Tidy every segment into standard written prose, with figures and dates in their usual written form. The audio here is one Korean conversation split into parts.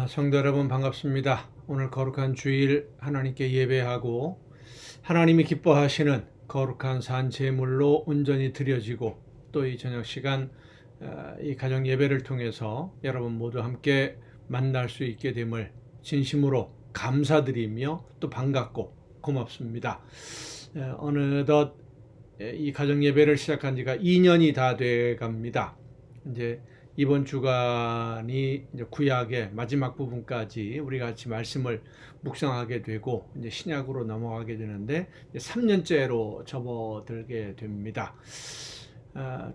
성도 여러분 반갑습니다. 오늘 거룩한 주일 하나님께 예배하고 하나님이 기뻐하시는 거룩한 산 제물로 온전히 드려지고 또 이 저녁 시간 이 가정 예배를 통해서 여러분 모두 함께 만날 수 있게 됨을 진심으로 감사드리며 또 반갑고 고맙습니다. 어느덧 이 가정 예배를 시작한 지가 2년이 다 돼 갑니다. 이제 이번 주간이 이제 구약의 마지막 부분까지 우리가 같이 말씀을 묵상하게 되고 이제 신약으로 넘어가게 되는데 3년째로 접어들게 됩니다.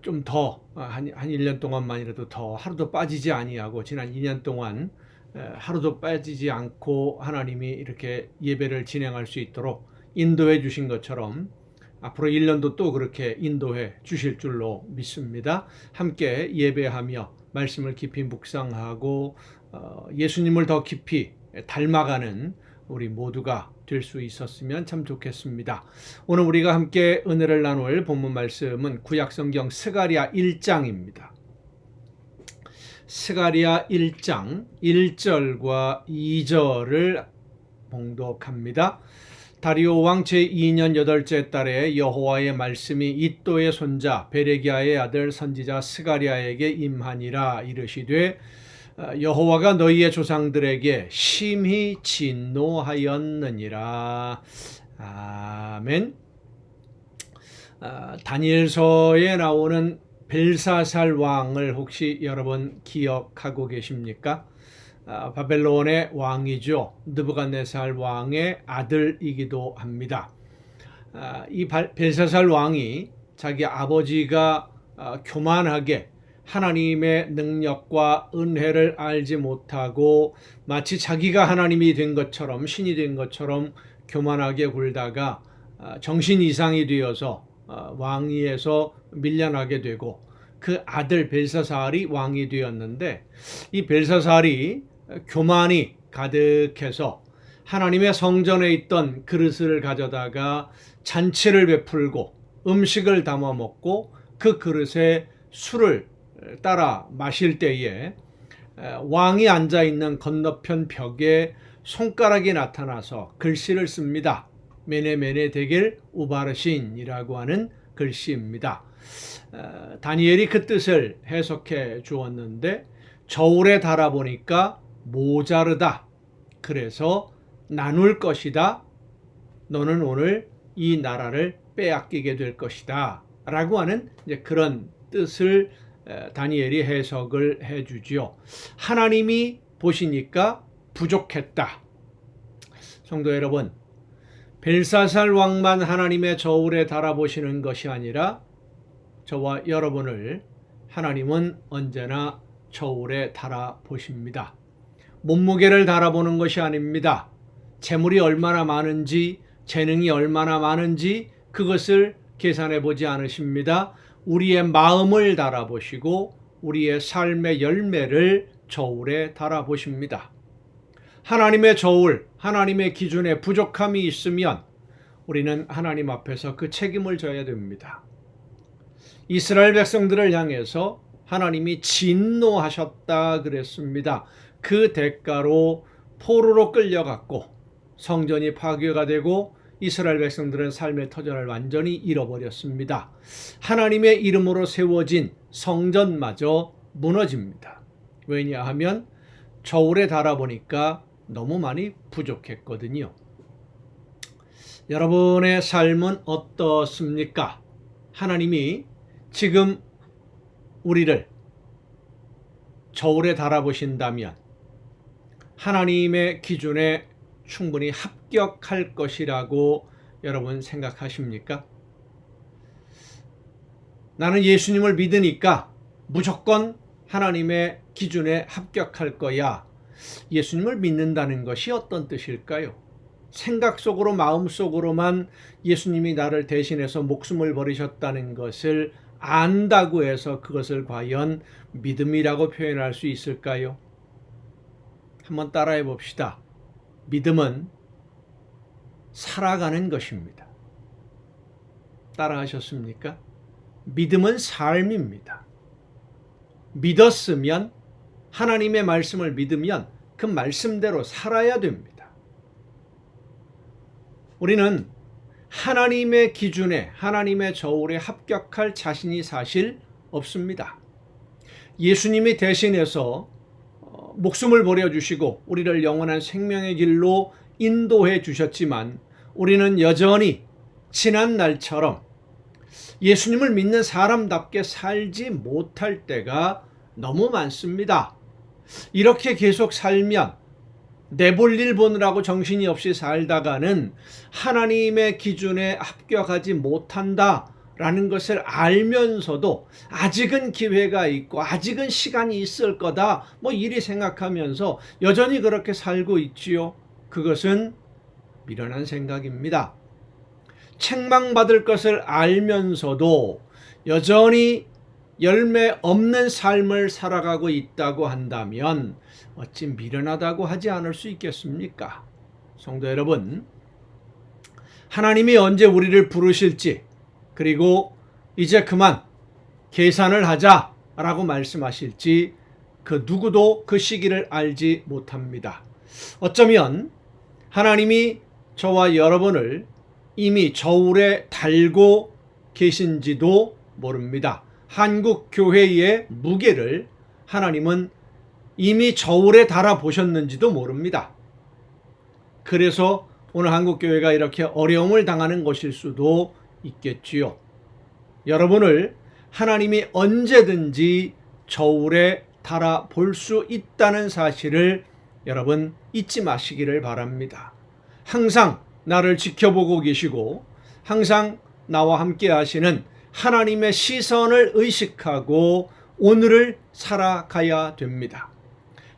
좀 더 한 1년 동안만이라도 더 하루도 빠지지 아니하고 지난 2년 동안 하루도 빠지지 않고 하나님이 이렇게 예배를 진행할 수 있도록 인도해 주신 것처럼 앞으로 1년도 또 그렇게 인도해 주실 줄로 믿습니다. 함께 예배하며 말씀을 깊이 묵상하고 예수님을 더 깊이 닮아가는 우리 모두가 될 수 있었으면 참 좋겠습니다. 오늘 우리가 함께 은혜를 나눌 본문 말씀은 구약성경 스가랴 1장입니다. 스가랴 1장 1절과 2절을 봉독합니다. 다리오 왕 제2년 8째 달에 여호와의 말씀이 이도의 손자 베레기야의 아들 선지자 스가랴에게 임하니라. 이르시되 여호와가 너희의 조상들에게 심히 진노하였느니라. 아멘. 다니엘서에 나오는 벨사살 왕을 혹시 여러분 기억하고 계십니까? 바벨론의 왕이죠. 느부갓네살 왕의 아들이기도 합니다. 이 벨사살 왕이 자기 아버지가 교만하게 하나님의 능력과 은혜를 알지 못하고 마치 자기가 하나님이 된 것처럼 신이 된 것처럼 교만하게 굴다가 정신 이상이 되어서 왕위에서 밀려나게 되고 그 아들 벨사살이 왕이 되었는데 이 벨사살이 교만이 가득해서 하나님의 성전에 있던 그릇을 가져다가 잔치를 베풀고 음식을 담아 먹고 그 그릇에 술을 따라 마실 때에 왕이 앉아 있는 건너편 벽에 손가락이 나타나서 글씨를 씁니다. 메네메네 데겔 우바르신이라고 하는 글씨입니다. 다니엘이 그 뜻을 해석해 주었는데 저울에 달아보니까 모자르다. 그래서 나눌 것이다. 너는 오늘 이 나라를 빼앗기게 될 것이다. 라고 하는 이제 그런 뜻을 다니엘이 해석을 해주지요. 하나님이 보시니까 부족했다. 성도 여러분, 벨사살 왕만 하나님의 저울에 달아보시는 것이 아니라 저와 여러분을 하나님은 언제나 저울에 달아보십니다. 몸무게를 달아보는 것이 아닙니다. 재물이 얼마나 많은지, 재능이 얼마나 많은지 그것을 계산해 보지 않으십니다. 우리의 마음을 달아보시고 우리의 삶의 열매를 저울에 달아보십니다. 하나님의 저울, 하나님의 기준에 부족함이 있으면 우리는 하나님 앞에서 그 책임을 져야 됩니다. 이스라엘 백성들을 향해서 하나님이 진노하셨다 그랬습니다. 그 대가로 포로로 끌려갔고 성전이 파괴가 되고 이스라엘 백성들은 삶의 터전을 완전히 잃어버렸습니다. 하나님의 이름으로 세워진 성전마저 무너집니다. 왜냐하면 저울에 달아보니까 너무 많이 부족했거든요. 여러분의 삶은 어떻습니까? 하나님이 지금 우리를 저울에 달아보신다면 하나님의 기준에 충분히 합격할 것이라고 여러분 생각하십니까? 나는 예수님을 믿으니까 무조건 하나님의 기준에 합격할 거야. 예수님을 믿는다는 것이 어떤 뜻일까요? 생각 속으로 마음 속으로만 예수님이 나를 대신해서 목숨을 버리셨다는 것을 안다고 해서 그것을 과연 믿음이라고 표현할 수 있을까요? 한번 따라해 봅시다. 믿음은 살아가는 것입니다. 따라하셨습니까? 믿음은 삶입니다. 믿었으면, 하나님의 말씀을 믿으면 그 말씀대로 살아야 됩니다. 우리는 하나님의 기준에, 하나님의 저울에 합격할 자신이 사실 없습니다. 예수님이 대신해서 목숨을 버려주시고 우리를 영원한 생명의 길로 인도해 주셨지만 우리는 여전히 지난 날처럼 예수님을 믿는 사람답게 살지 못할 때가 너무 많습니다. 이렇게 계속 살면 내볼 일 보느라고 정신이 없이 살다가는 하나님의 기준에 합격하지 못한다라는 것을 알면서도 아직은 기회가 있고 아직은 시간이 있을 거다 이리 생각하면서 여전히 그렇게 살고 있지요. 그것은 미련한 생각입니다. 책망받을 것을 알면서도 여전히 열매 없는 삶을 살아가고 있다고 한다면 어찌 미련하다고 하지 않을 수 있겠습니까? 성도 여러분, 하나님이 언제 우리를 부르실지, 그리고 이제 그만 계산을 하자라고 말씀하실지 그 누구도 그 시기를 알지 못합니다. 어쩌면 하나님이 저와 여러분을 이미 저울에 달고 계신지도 모릅니다. 한국 교회의 무게를 하나님은 이미 저울에 달아 보셨는지도 모릅니다. 그래서 오늘 한국 교회가 이렇게 어려움을 당하는 것일 수도 있겠지요. 여러분을 하나님이 언제든지 저울에 달아 볼 수 있다는 사실을 여러분 잊지 마시기를 바랍니다. 항상 나를 지켜보고 계시고 항상 나와 함께 하시는 하나님의 시선을 의식하고 오늘을 살아가야 됩니다.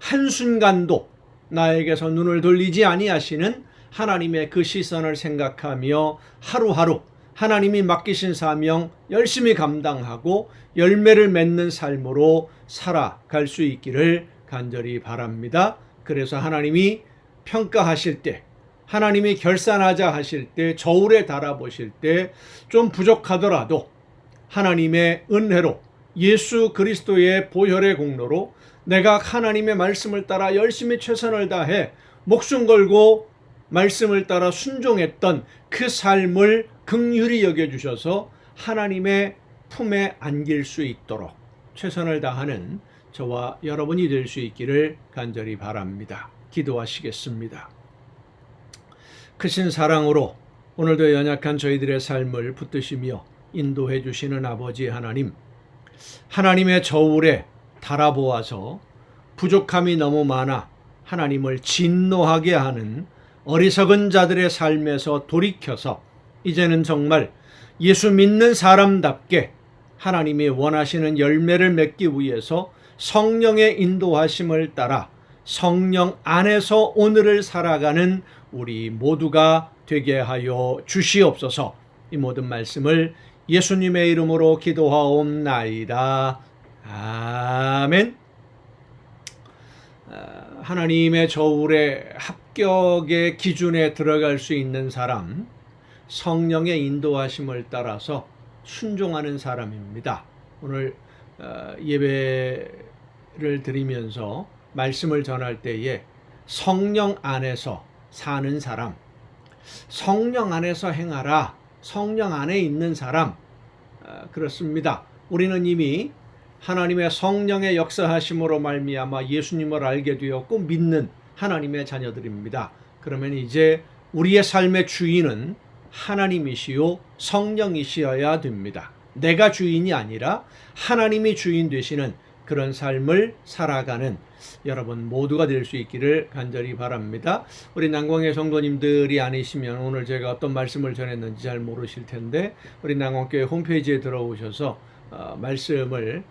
한순간도 나에게서 눈을 돌리지 아니하시는 하나님의 그 시선을 생각하며 하루하루 하나님이 맡기신 사명 열심히 감당하고 열매를 맺는 삶으로 살아갈 수 있기를 간절히 바랍니다. 그래서 하나님이 평가하실 때, 하나님이 결산하자 하실 때, 저울에 달아보실 때 좀 부족하더라도 하나님의 은혜로 예수 그리스도의 보혈의 공로로 내가 하나님의 말씀을 따라 열심히 최선을 다해 목숨 걸고 말씀을 따라 순종했던 그 삶을 긍휼히 여겨주셔서 하나님의 품에 안길 수 있도록 최선을 다하는 저와 여러분이 될 수 있기를 간절히 바랍니다. 기도하시겠습니다. 크신 사랑으로 오늘도 연약한 저희들의 삶을 붙드시며 인도해 주시는 아버지 하나님, 하나님의 저울에 달아보아서 부족함이 너무 많아 하나님을 진노하게 하는 어리석은 자들의 삶에서 돌이켜서 이제는 정말 예수 믿는 사람답게 하나님이 원하시는 열매를 맺기 위해서 성령의 인도하심을 따라 성령 안에서 오늘을 살아가는 우리 모두가 되게 하여 주시옵소서. 이 모든 말씀을 예수님의 이름으로 기도하옵나이다. 아멘. 하나님의 저울의 합격의 기준에 들어갈 수 있는 사람, 성령의 인도하심을 따라서 순종하는 사람입니다. 오늘 예배를 드리면서 말씀을 전할 때에 성령 안에서 사는 사람, 성령 안에서 행하라, 성령 안에 있는 사람, 그렇습니다. 우리는 이미 하나님의 성령의 역사하심으로 말미암아 예수님을 알게 되었고 믿는 하나님의 자녀들입니다. 그러면 이제 우리의 삶의 주인은 하나님이시요 성령이시어야 됩니다. 내가 주인이 아니라 하나님이 주인 되시는 그런 삶을 살아가는 여러분 모두가 될 수 있기를 간절히 바랍니다. 우리 난광의 성도님들이 아니시면 오늘 제가 어떤 말씀을 전했는지 잘 모르실 텐데 우리 난광교회 홈페이지에 들어오셔서 말씀을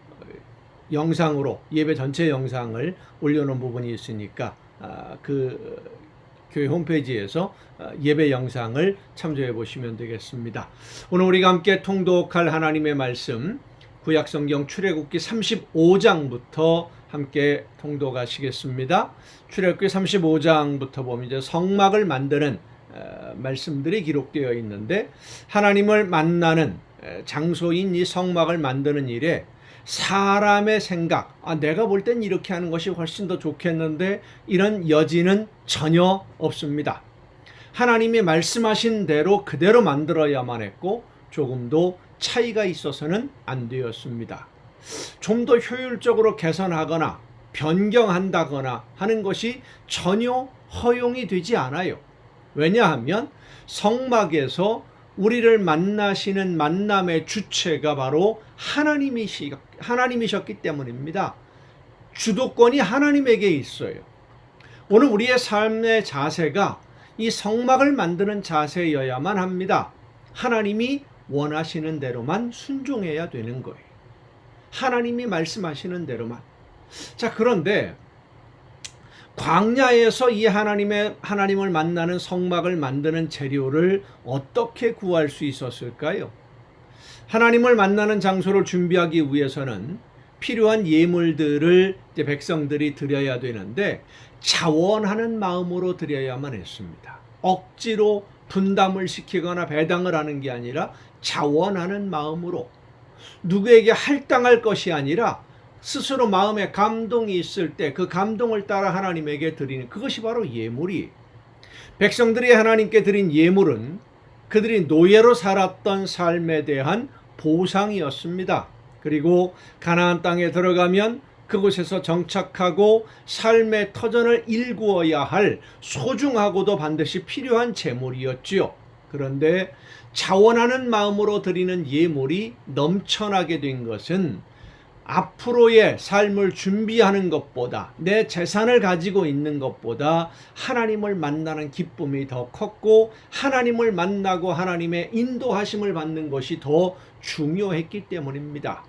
영상으로 예배 전체 영상을 올려놓은 부분이 있으니까 그 교회 홈페이지에서 예배 영상을 참조해 보시면 되겠습니다. 오늘 우리가 함께 통독할 하나님의 말씀 구약성경 출애굽기 35장부터 함께 통독하시겠습니다. 출애굽기 35장부터 보면 이제 성막을 만드는 말씀들이 기록되어 있는데 하나님을 만나는 장소인 이 성막을 만드는 일에 사람의 생각, 내가 볼 땐 이렇게 하는 것이 훨씬 더 좋겠는데, 이런 여지는 전혀 없습니다. 하나님이 말씀하신 대로 그대로 만들어야만 했고, 조금도 차이가 있어서는 안 되었습니다. 좀 더 효율적으로 개선하거나 변경한다거나 하는 것이 전혀 허용이 되지 않아요. 왜냐하면 성막에서 우리를 만나시는 만남의 주체가 바로 하나님이셨기 때문입니다. 주도권이 하나님에게 있어요. 오늘 우리의 삶의 자세가 이 성막을 만드는 자세여야만 합니다. 하나님이 원하시는 대로만 순종해야 되는 거예요. 하나님이 말씀하시는 대로만. 자, 그런데 광야에서 이 하나님을 만나는 성막을 만드는 재료를 어떻게 구할 수 있었을까요? 하나님을 만나는 장소를 준비하기 위해서는 필요한 예물들을 백성들이 드려야 되는데 자원하는 마음으로 드려야만 했습니다. 억지로 분담을 시키거나 배당을 하는 게 아니라 자원하는 마음으로, 누구에게 할당할 것이 아니라 스스로 마음에 감동이 있을 때 그 감동을 따라 하나님에게 드리는, 그것이 바로 예물이. 백성들이 하나님께 드린 예물은 그들이 노예로 살았던 삶에 대한 보상이었습니다. 그리고 가나안 땅에 들어가면 그곳에서 정착하고 삶의 터전을 일구어야 할 소중하고도 반드시 필요한 제물이었지요. 그런데 자원하는 마음으로 드리는 예물이 넘쳐나게 된 것은 앞으로의 삶을 준비하는 것보다, 내 재산을 가지고 있는 것보다 하나님을 만나는 기쁨이 더 컸고, 하나님을 만나고 하나님의 인도하심을 받는 것이 더 중요했기 때문입니다.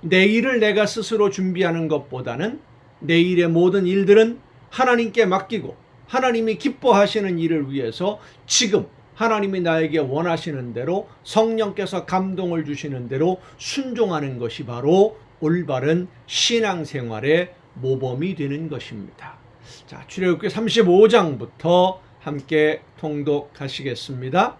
내일을 내가 스스로 준비하는 것보다는 내일의 모든 일들은 하나님께 맡기고 하나님이 기뻐하시는 일을 위해서 지금 하나님이 나에게 원하시는 대로, 성령께서 감동을 주시는 대로 순종하는 것이 바로 올바른 신앙생활의 모범이 되는 것입니다. 자, 출애굽기 35장부터 함께 통독하시겠습니다.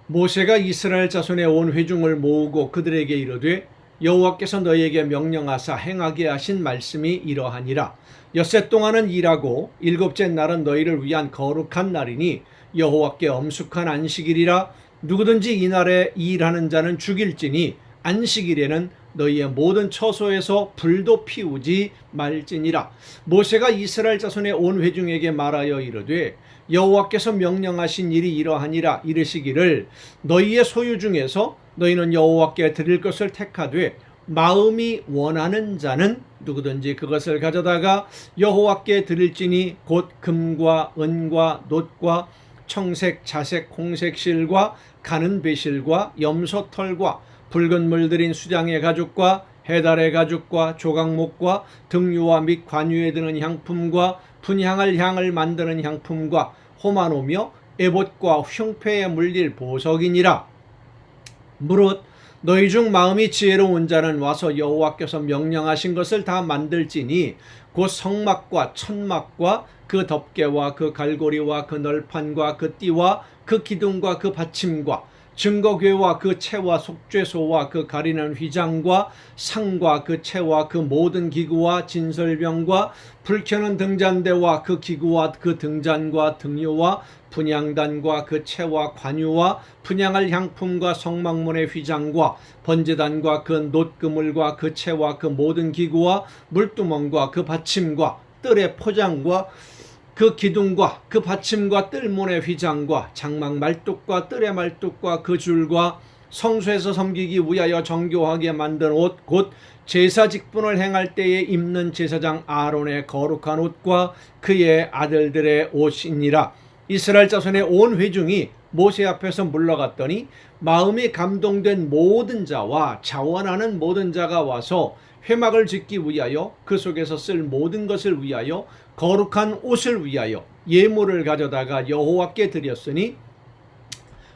모세가 이스라엘 자손의 온 회중을 모으고 그들에게 이르되, 여호와께서 너희에게 명령하사 행하게 하신 말씀이 이러하니라. 엿새 동안은 일하고 일곱째 날은 너희를 위한 거룩한 날이니 여호와께 엄숙한 안식일이라. 누구든지 이날에 일하는 자는 죽일지니 안식일에는 너희의 모든 처소에서 불도 피우지 말지니라. 모세가 이스라엘 자손의 온 회중에게 말하여 이르되, 여호와께서 명령하신 일이 이러하니라. 이르시기를, 너희의 소유 중에서 너희는 여호와께 드릴 것을 택하되 마음이 원하는 자는 누구든지 그것을 가져다가 여호와께 드릴지니 곧 금과 은과 놋과 청색, 자색, 홍색 실과 가는 배실과 염소털과 붉은 물들인 수장의 가죽과 해달의 가죽과 조각목과 등유와 및 관유에 드는 향품과 분향할 향을 만드는 향품과 호마노며 에봇과 흉패에 물릴 보석이니라. 무릇 너희 중 마음이 지혜로운 자는 와서 여호와께서 명령하신 것을 다 만들지니 곧 성막과 천막과 그 덮개와 그 갈고리와 그 널판과 그 띠와 그 기둥과 그 받침과 증거궤와 그 채와 속죄소와 그 가리는 휘장과 상과 그 채와 그 모든 기구와 진설병과 불켜는 등잔대와 그 기구와 그 등잔과 등유와 분향단과 그 채와 관유와 분향할 향품과 성막문의 휘장과 번제단과 그 놋그물과 그 채와 그 모든 기구와 물두멍과 그 받침과 뜰의 포장과 그 기둥과 그 받침과 뜰문의 휘장과 장막 말뚝과 뜰의 말뚝과 그 줄과 성소에서 섬기기 위하여 정교하게 만든 옷, 곧 제사 직분을 행할 때에 입는 제사장 아론의 거룩한 옷과 그의 아들들의 옷이니라. 이스라엘 자손의 온 회중이 모세 앞에서 물러갔더니 마음이 감동된 모든 자와 자원하는 모든 자가 와서 회막을 짓기 위하여 그 속에서 쓸 모든 것을 위하여 거룩한 옷을 위하여 예물을 가져다가 여호와께 드렸으니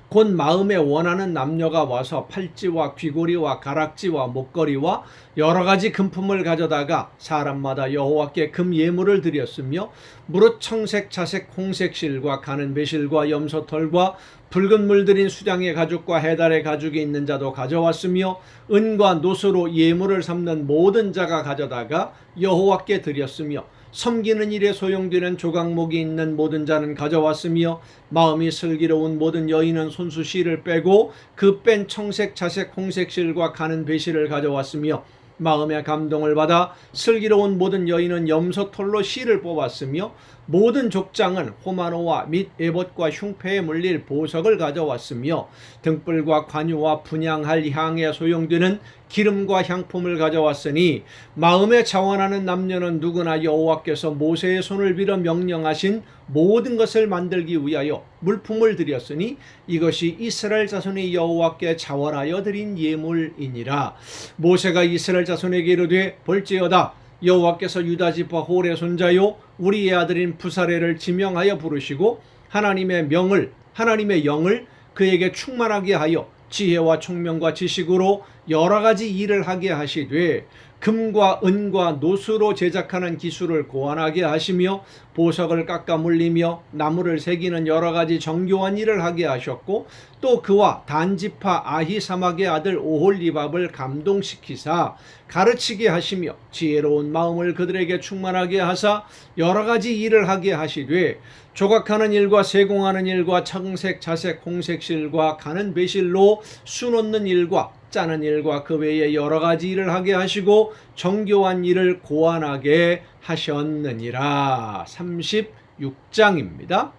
곧 마음에 원하는 남녀가 와서 팔찌와 귀고리와 가락지와 목걸이와 여러 가지 금품을 가져다가 사람마다 여호와께 금 예물을 드렸으며 무릇 청색, 자색, 홍색 실과 가는 배실과 염소털과 붉은 물들인 수장의 가죽과 해달의 가죽이 있는 자도 가져왔으며 은과 노수로 예물을 삼는 모든 자가 가져다가 여호와께 드렸으며 섬기는 일에 소용되는 조각목이 있는 모든 자는 가져왔으며 마음이 슬기로운 모든 여인은 손수 실을 빼고 그 뺀 청색, 자색, 홍색 실과 가는 배실을 가져왔으며 마음의 감동을 받아 슬기로운 모든 여인은 염소털로 실을 뽑았으며 모든 족장은 호마노와 및 에봇과 흉패에 물릴 보석을 가져왔으며 등불과 관유와 분향할 향에 소용되는 기름과 향품을 가져왔으니 마음에 자원하는 남녀는 누구나 여호와께서 모세의 손을 빌어 명령하신 모든 것을 만들기 위하여 물품을 드렸으니 이것이 이스라엘 자손이 여호와께 자원하여 드린 예물이니라. 모세가 이스라엘 자손에게 이르되 볼지어다 여호와께서 유다 지파 홀의 손자요 우리의 아들인 부사레를 지명하여 부르시고 하나님의 영을 그에게 충만하게 하여 지혜와 총명과 지식으로 여러 가지 일을 하게 하시되 금과 은과 노수로 제작하는 기술을 고안하게 하시며 보석을 깎아 물리며 나무를 새기는 여러 가지 정교한 일을 하게 하셨고 또 그와 단지파 아히사막의 아들 오홀리밥을 감동시키사 가르치게 하시며 지혜로운 마음을 그들에게 충만하게 하사 여러 가지 일을 하게 하시되 조각하는 일과 세공하는 일과 청색, 자색, 홍색 실과 가는 배실로 수놓는 일과 짜는 일과 그 외에 여러 가지 일을 하게 하시고 정교한 일을 고안하게 하셨느니라. 36장입니다.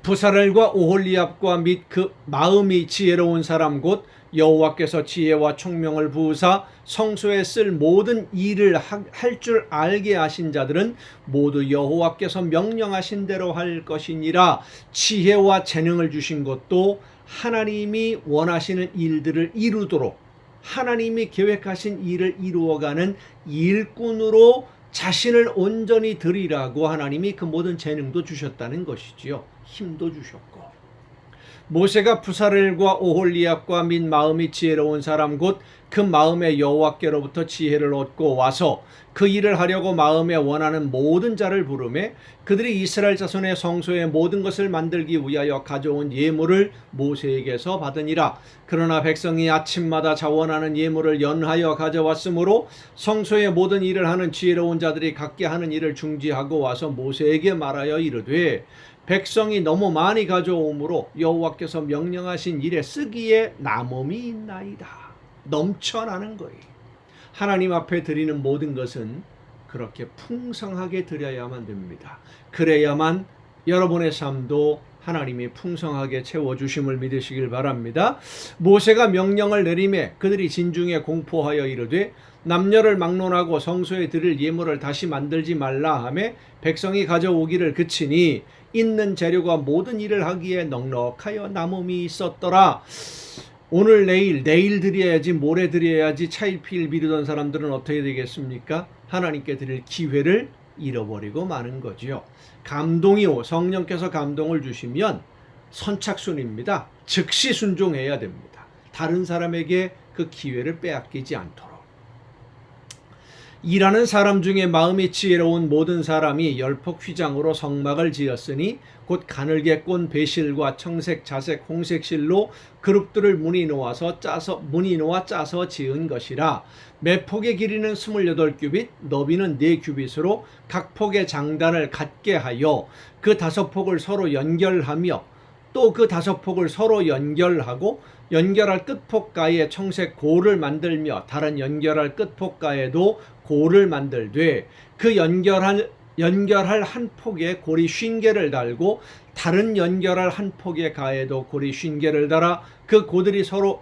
부사렐과 오홀리압과 및 그 마음이 지혜로운 사람 곧 여호와께서 지혜와 총명을 부으사 성소에 쓸 모든 일을 할 줄 알게 하신 자들은 모두 여호와께서 명령하신 대로 할 것이니라. 지혜와 재능을 주신 것도 하나님이 원하시는 일들을 이루도록 하나님이 계획하신 일을 이루어가는 일꾼으로 자신을 온전히 드리라고 하나님이 그 모든 재능도 주셨다는 것이지요. 힘도 주셨고 모세가 부사렐과 오홀리압과 및 마음이 지혜로운 사람 곧 그 마음에 여호와께로부터 지혜를 얻고 와서 그 일을 하려고 마음에 원하는 모든 자를 부르매 그들이 이스라엘 자손의 성소의 모든 것을 만들기 위하여 가져온 예물을 모세에게서 받으니라. 그러나 백성이 아침마다 자원하는 예물을 연하여 가져왔으므로 성소의 모든 일을 하는 지혜로운 자들이 각기 하는 일을 중지하고 와서 모세에게 말하여 이르되 백성이 너무 많이 가져오므로 여호와께서 명령하신 일에 쓰기에 남음이 있나이다. 넘쳐나는 거예요. 하나님 앞에 드리는 모든 것은 그렇게 풍성하게 드려야만 됩니다. 그래야만 여러분의 삶도 하나님이 풍성하게 채워주심을 믿으시길 바랍니다. 모세가 명령을 내리매 그들이 진중에 공포하여 이르되 남녀를 막론하고 성소에 드릴 예물을 다시 만들지 말라 하매 백성이 가져오기를 그치니 있는 재료가 모든 일을 하기에 넉넉하여 남음이 있었더라. 오늘 내일 드려야지 모레 드려야지 차일피일 미루던 사람들은 어떻게 되겠습니까? 하나님께 드릴 기회를 잃어버리고 마는 거지요. 감동이요. 성령께서 감동을 주시면 선착순입니다. 즉시 순종해야 됩니다. 다른 사람에게 그 기회를 빼앗기지 않도록. 일하는 사람 중에 마음이 지혜로운 모든 사람이 열폭 휘장으로 성막을 지었으니 곧 가늘게 꼰 배실과 청색, 자색, 홍색 실로 그룹들을 문이 놓아 짜서 지은 것이라. 매 폭의 길이는 28규빗, 너비는 4규빗으로 각 폭의 장단을 같게 하여 그 5폭을 서로 연결하며 또 그 5폭을 서로 연결하고 연결할 끝폭가에 청색 고를 만들며 다른 연결할 끝폭가에도 고를 만들되 그 연결할 한 폭에 고리 50개를 달고 다른 연결할 한 폭의 가에도 고리 50개를 달아 그 고들이 서로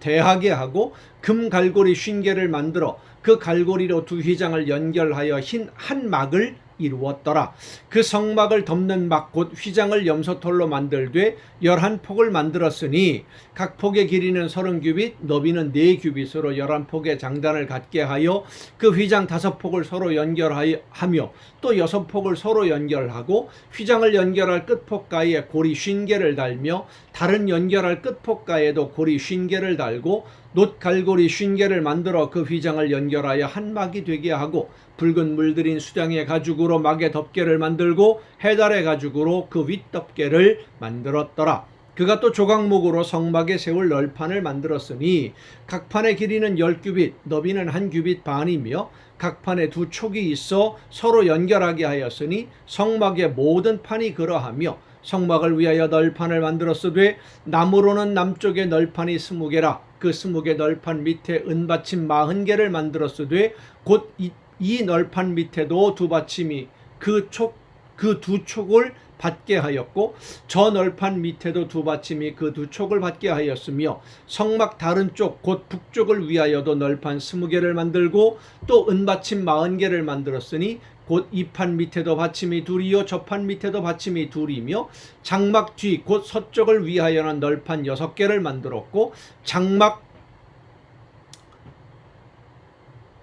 대하게 하고 금 갈고리 50개를 만들어 그 갈고리로 두 휘장을 연결하여 흰 한 막을 이루었더라. 그 성막을 덮는 막 곧 휘장을 염소털로 만들되 11폭을 만들었으니 각 폭의 길이는 30규빗, 너비는 4규빗으로 11폭의 장단을 갖게 하여 그 휘장 5폭을 서로 연결하며 또 6폭을 서로 연결하고 휘장을 연결할 끝폭가에 고리 50개를 달며 다른 연결할 끝폭가에도 고리 50개를 달고 놋 갈고리 50개를 만들어 그 휘장을 연결하여 한 막이 되게 하고 붉은 물들인 수량의 가죽으로 막의 덮개를 만들고 해달의 가죽으로 그 윗덮개를 만들었더라. 그가 또 조각목으로 성막에 세울 널판을 만들었으니 각 판의 길이는 10규빗, 너비는 1규빗 반이며 각 판에 2촉이 있어 서로 연결하게 하였으니 성막의 모든 판이 그러하며 성막을 위하여 널판을 만들었으되 나무로는 남쪽에 널판이 20개라. 그 20개 널판 밑에 은받침 40개를 만들었으되 곧 이 널판 밑에도 두 받침이 그 두 촉을 받게 하였고 저 널판 밑에도 두 받침이 그 두 촉을 받게 하였으며 성막 다른 쪽 곧 북쪽을 위하여도 널판 20개를 만들고 또 은받침 40개를 만들었으니 곧 이 판 밑에도 받침이 둘이요 저 판 밑에도 받침이 둘이며 장막 뒤 곧 서쪽을 위하여는 널판 6개를 만들었고 장막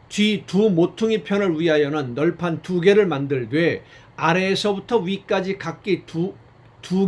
뒤 두 모퉁이 편을 위하여는 널판 2개를 만들되 아래에서부터 위까지 각기 두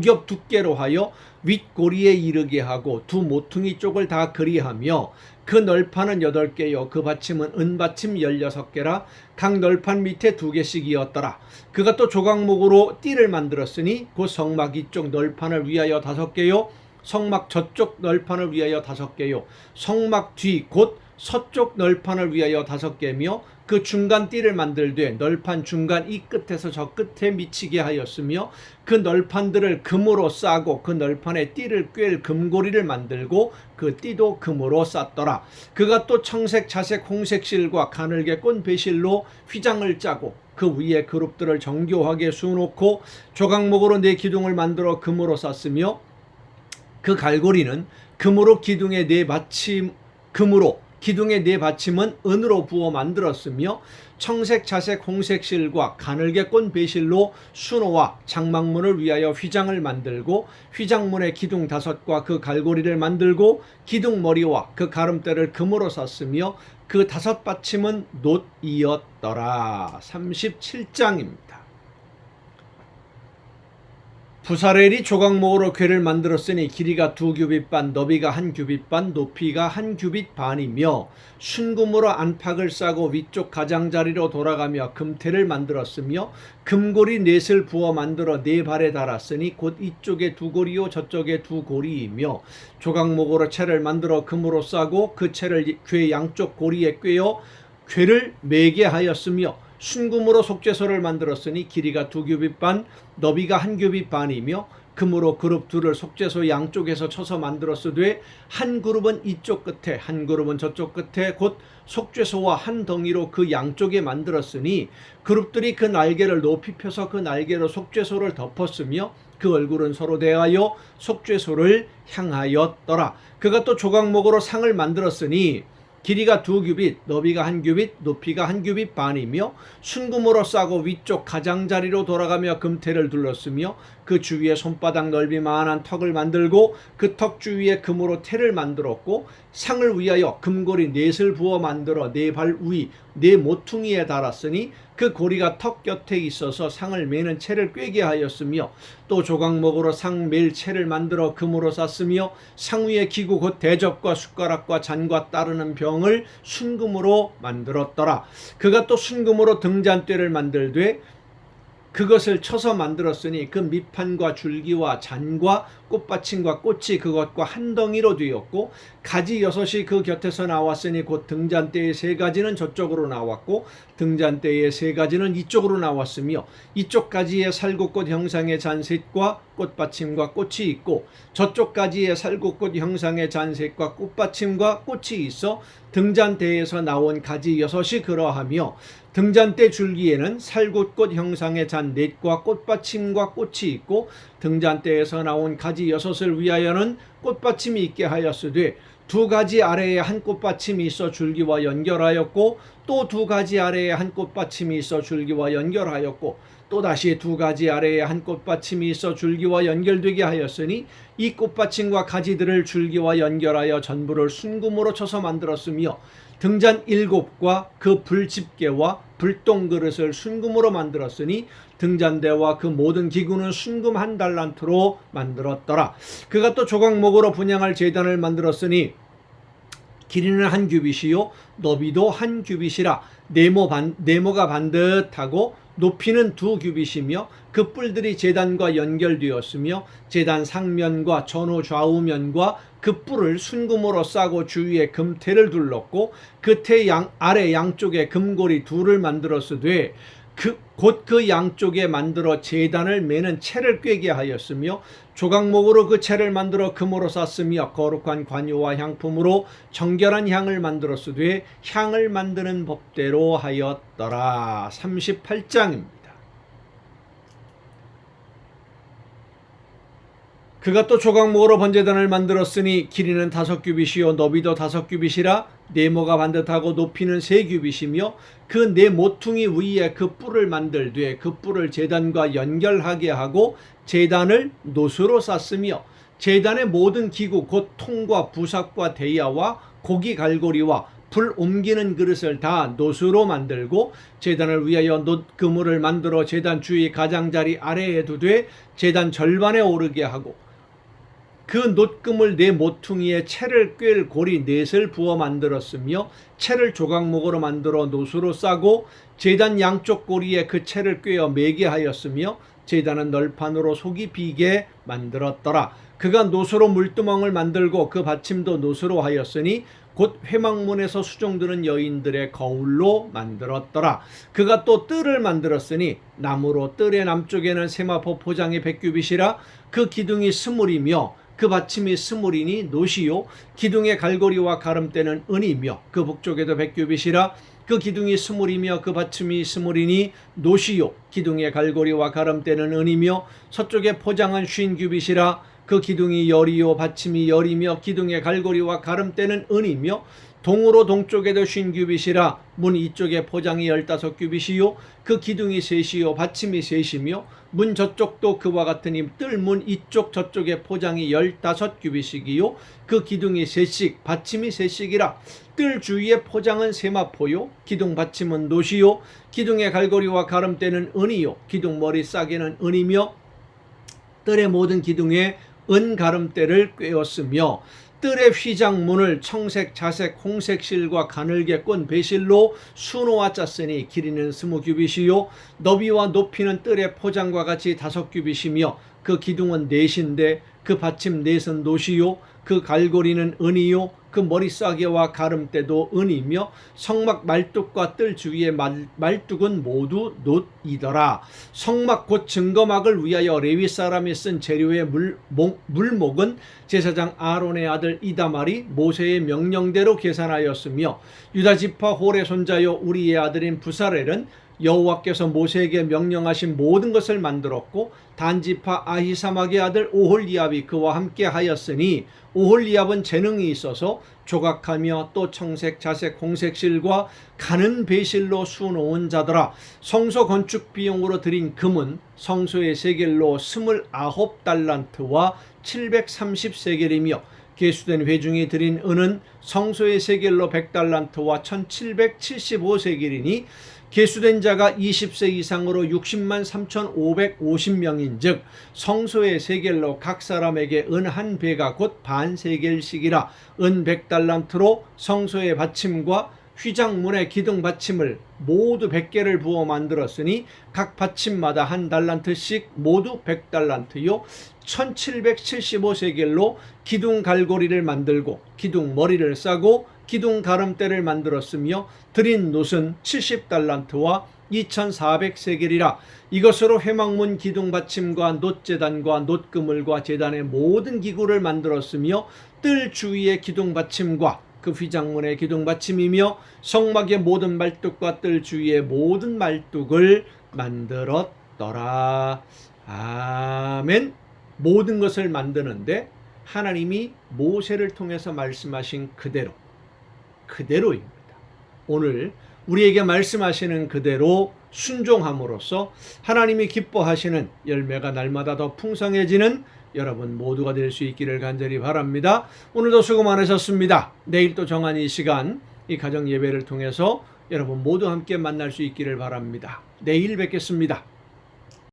겹 두께로 하여 윗고리에 이르게 하고 두 모퉁이 쪽을 다 그리하며 그 널판은 8개요 그 받침은 은받침 16개라. 각 널판 밑에 2개씩이었더라. 그가 또 조각목으로 띠를 만들었으니 곧 성막 이쪽 널판을 위하여 5개요 성막 저쪽 널판을 위하여 5개요 성막 뒤 곧 서쪽 널판을 위하여 5개며 그 중간 띠를 만들되 널판 중간 이 끝에서 저 끝에 미치게 하였으며 그 널판들을 금으로 싸고 그 널판에 띠를 꿰 금고리를 만들고 그 띠도 금으로 쌌더라. 그가 또 청색, 자색, 홍색 실과 가늘게 꼰 배실로 휘장을 짜고 그 위에 그룹들을 정교하게 수놓고 조각목으로 4기둥을 만들어 금으로 쌌으며 그 갈고리는 금으로 기둥의 4받침 기둥의 4받침은 은으로 부어 만들었으며 청색, 자색, 홍색 실과 가늘게 꼰 배실로 수노와 장막문을 위하여 휘장을 만들고 휘장문의 기둥 5과 그 갈고리를 만들고 기둥 머리와 그 가름대를 금으로 쌌으며 그 5받침은 놋이었더라. 37장입니다. 부사렐이 조각목으로 궤를 만들었으니 길이가 2규빗 반, 너비가 1규빗 반, 높이가 1규빗 반이며 순금으로 안팎을 싸고 위쪽 가장자리로 돌아가며 금태를 만들었으며 금고리 4을 부어 만들어 4발에 달았으니 곧 이쪽에 2고리요 저쪽에 2고리이며 조각목으로 채를 만들어 금으로 싸고 그 채를 궤 양쪽 고리에 꿰어 궤를 매게 하였으며 순금으로 속죄소를 만들었으니 길이가 2규빗 반, 너비가 1규빗 반이며 금으로 그룹 둘을 속죄소 양쪽에서 쳐서 만들었으되 한 그룹은 이쪽 끝에 한 그룹은 저쪽 끝에 곧 속죄소와 한 덩이로 그 양쪽에 만들었으니 그룹들이 그 날개를 높이 펴서 그 날개로 속죄소를 덮었으며 그 얼굴은 서로 대하여 속죄소를 향하였더라. 그가 또 조각목으로 상을 만들었으니 길이가 2규빗, 너비가 1규빗, 높이가 1규빗 반이며 순금으로 싸고 위쪽 가장자리로 돌아가며 금태를 둘렀으며 그 주위에 손바닥 넓이만한 턱을 만들고 그 턱 주위에 금으로 태를 만들었고 상을 위하여 금고리 4을 부어 만들어 4발 위, 4모퉁이에 달았으니 그 고리가 턱 곁에 있어서 상을 매는 채를 꿰게 하였으며 또 조각목으로 상 맬 채를 만들어 금으로 쌌으며 상 위에 기구 곧 대접과 숟가락과 잔과 따르는 병을 순금으로 만들었더라. 그가 또 순금으로 등잔대를 만들되 그것을 쳐서 만들었으니 그 밑판과 줄기와 잔과 꽃받침과 꽃이 그것과 한 덩이로 되었고 가지 6이 그 곁에서 나왔으니 곧 등잔대의 3가지는 저쪽으로 나왔고 등잔대의 3가지는 이쪽으로 나왔으며 이쪽 가지에 살구꽃 형상의 잔셋과 꽃받침과 꽃이 있고 저쪽 가지에 살구꽃 형상의 잔셋과 꽃받침과 꽃이 있어 등잔대에서 나온 가지 6이 그러하며 등잔대 줄기에는 살구꽃 형상의 잔 4과 꽃받침과 꽃이 있고 등잔대에서 나온 가지 6을 위하여는 꽃받침이 있게 하였으되 2가지 아래에 한 꽃받침이 있어 줄기와 연결하였고 또 2가지 아래에 한 꽃받침이 있어 줄기와 연결하였고 또다시 2가지 아래에 한 꽃받침이 있어 줄기와 연결되게 하였으니 이 꽃받침과 가지들을 줄기와 연결하여 전부를 순금으로 쳐서 만들었으며 등잔 7과 그 불집게와 불똥그릇을 순금으로 만들었으니 등잔대와 그 모든 기구는 순금 1달란트로 만들었더라. 그가 또 조각목으로 분향할 제단을 만들었으니 길이는 한 규빗이요 너비도 한 규빗이라 네모가 반듯하고 높이는 두 규빗이며 그 뿔들이 제단과 연결되었으며 제단 상면과 전후 좌우면과 그 뿔을 순금으로 싸고 주위에 금테를 둘렀고 그 테 아래 양쪽에 금고리 둘을 만들었으되 곧 그 양쪽에 만들어 제단을 매는 채를 꿰게 하였으며 조각목으로 그 채를 만들어 금으로 쌌으며 거룩한 관유와 향품으로 정결한 향을 만들었으되 향을 만드는 법대로 하였더라. 38장입니다. 그가 또 조각목으로 번제단을 만들었으니 길이는 5규빗이요 너비도 5규빗이라 네모가 반듯하고 높이는 3규빗이며 그 네 모퉁이 위에 그 뿔을 만들되 그 뿔을 제단과 연결하게 하고 제단을 노수로 쌌으며 제단의 모든 기구 곧 통과 부삭과 대야와 고기 갈고리와 불 옮기는 그릇을 다 노수로 만들고 제단을 위하여 놋그물을 만들어 제단 주위 가장자리 아래에 두되 제단 절반에 오르게 하고 그 놋금을 네 모퉁이에 채를 꿰을 고리 넷을 부어 만들었으며 채를 조각목으로 만들어 노수로 싸고 제단 양쪽 고리에 그 채를 꿰어 매게 하였으며 제단은 널판으로 속이 비게 만들었더라. 그가 노수로 물두멍을 만들고 그 받침도 노수로 하였으니 곧 회막문에서 수종드는 여인들의 거울로 만들었더라. 그가 또 뜰을 만들었으니 나무로 뜰의 남쪽에는 세마포 포장이 100규빗이라 그 기둥이 스물이며 그 받침이 스물이니 노시요 기둥의 갈고리와 가름대는 은이며 그 북쪽에도 100규빗이라 그 기둥이 스물이며 그 받침이 스물이니 노시요 기둥의 갈고리와 가름대는 은이며 서쪽에 포장은 50규빗이라 그 기둥이 열이요 받침이 열이며 기둥의 갈고리와 가름대는 은이며 동으로 동쪽에도 50규빗이라 문 이쪽에 포장이 15규빗이요 그 기둥이 셋이요 받침이 셋이며 문 저쪽도 그와 같으니 뜰문 이쪽 저쪽에 포장이 15규빗이기요 그 기둥이 셋씩 받침이 셋씩이라 뜰 주위에 포장은 세마포요 기둥 받침은 노시요 기둥의 갈고리와 가름대는 은이요 기둥 머리 싸개는 은이며 뜰의 모든 기둥에 은 가름대를 꿰었으며 뜰의 휘장문을 청색, 자색, 홍색 실과 가늘게 꼰 배실로 수놓아 짰으니 길이는 20규빗이요 너비와 높이는 뜰의 포장과 같이 5규빗이며 그 기둥은 넷인데 그 받침 넷은 노시요 그 갈고리는 은이요 그 머리싸개와 가름대도 은이며 성막 말뚝과 뜰 주위의 말뚝은 모두 놋이더라. 성막 곧 증거막을 위하여 레위 사람이 쓴 재료의 물목은 제사장 아론의 아들 이다말이 모세의 명령대로 계산하였으며 유다지파 홀의 손자요 우리의 아들인 부사렐은 여호와께서 모세에게 명령하신 모든 것을 만들었고 단지파 아히사막의 아들 오홀리압이 그와 함께 하였으니 오홀리압은 재능이 있어서 조각하며 또 청색, 자색, 홍색 실과 가는 배실로 수놓은 자더라. 성소 건축 비용으로 드린 금은 성소의 세겔로 29달란트와 730세겔이며 계수된 회중이 드린 은은 성소의 세겔로 100달란트와 1775세겔이니 계수된 자가 20세 이상으로 60만 3,550명인 즉 성소의 세겔로 각 사람에게 은 한 배가 곧 반 세겔씩이라 은 100달란트로 성소의 받침과 휘장문의 기둥 받침을 모두 100개를 부어 만들었으니 각 받침마다 한 달란트씩 모두 100달란트요 1775세겔로 기둥 갈고리를 만들고 기둥 머리를 싸고 기둥 가름대를 만들었으며 드린 놋은 70달란트와 2400세겔이라 이것으로 회막문 기둥 받침과 놋제단과 놋그물과 제단의 모든 기구를 만들었으며 뜰 주위의 기둥 받침과 그 휘장문의 기둥 받침이며 성막의 모든 말뚝과 뜰 주위의 모든 말뚝을 만들었더라. 아멘. 모든 것을 만드는데 하나님이 모세를 통해서 말씀하신 그대로입니다. 오늘 우리에게 말씀하시는 그대로 순종함으로써 하나님이 기뻐하시는 열매가 날마다 더 풍성해지는 여러분 모두가 될 수 있기를 간절히 바랍니다. 오늘도 수고 많으셨습니다. 내일 또 정한 이 시간 이 가정 예배를 통해서 여러분 모두 함께 만날 수 있기를 바랍니다. 내일 뵙겠습니다.